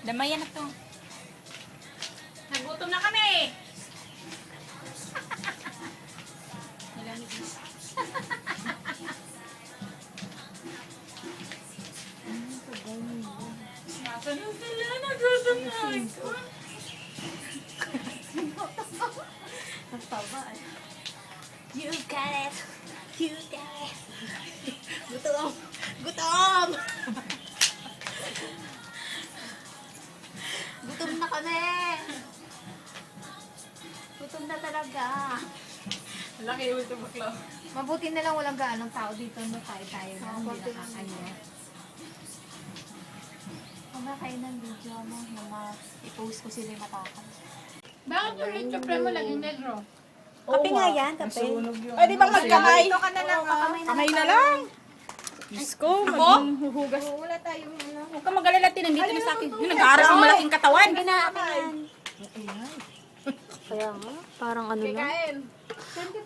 Damayan na to. Nagutom na kami! Nalamig na. Nasa na sila? Nagutom na ako. You got it! You got it! Gutom! Gutom! Gutom na kami! Gutom na talaga. Laki yung ito bakla. Mabuti na lang walang gaanong tao dito. No, tayo na. Hindi nakakaya. Kumakain ng video mo na i-post ko sila yung matakam. Bakit yung lechon pre mo laging negro? Kape nga yan, kape. Pwede bang magkamay? Ito ka na lang. Kamay na lang. Diyos ko, maging huhugas. Wala tayong ano. Huwag ka mag-alala, tinandito na sa akin. Yung nag-aaral ng malaking katawan. Ginaakinan. Kaya nga, parang ano lang.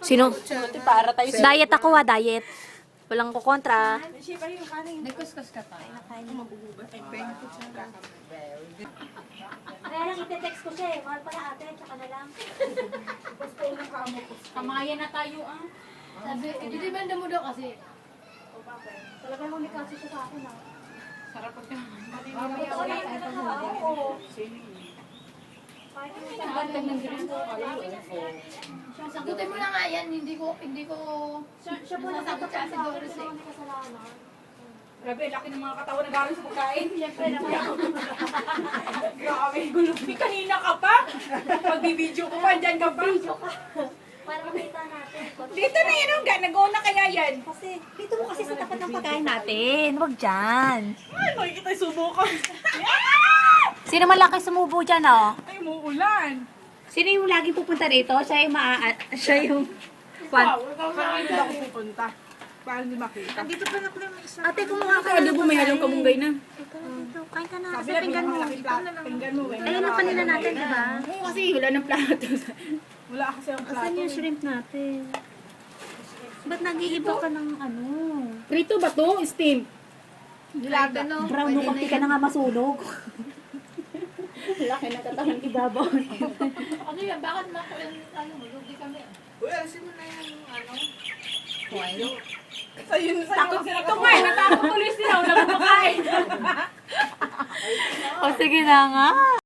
Sino? Para tayo sa... Diet ako diet. Walang kukontra. Nagkuskus ka pa. Kaya lang ite-text ko siya eh. Mahal pala ate, tsaka na lang. Kamayan na tayo ah. Sabi, hindi banda mo daw kasi. Talagang humikasi siya sa akin ah. Sarap pagka. Totoo na yun talaga. Oo. Sagutin mo na nga yan. Hindi ko Siya po nasasagot siya si Doris eh. kasalanan. Grabe, laki ng mga katawan na galing sa pagkain. Siyempre naman. Grabe, gulo. Kanina ka pa. Pagbibideo ko pa, andyan ka pa. Para makita natin. Dito na yun, ang nag-una kaya yan. Kasi, dito mo kasi sa tapat ng pagkain natin. Huwag dyan. Ay, makikita yung subo ko. Sino malaki sumubo dyan, oh? Ay, muulan. Sino yung lagi pupunta rito? Siya yung siya yung... Wow, saan ba ako pupunta? Para hindi makita. Andito pa na pala may isa. Ate, kumuha ka Ano po may halong kamunggay na? Dito, kain ka na. Sabi Sa na, pinggan mo. Pinggan mo. Ayun ang kanina natin, di ba? Oo, kasi wala ng plato. Wala kasi ang plato. Asan yung shrimp natin? Ba't nag-iiba ka ng ano? Prito ba to? Steam? Nilaga no. Brown mo, kapti ka na nga masunog. Laki na katawan ibabaw. Ano yan? Bakit ano mo? Lugi kami. Uy, alisin mo na yung ano. Sa'yo sila. Ito nga, natakot tuloy sila. Wala kumakain. O sige na nga.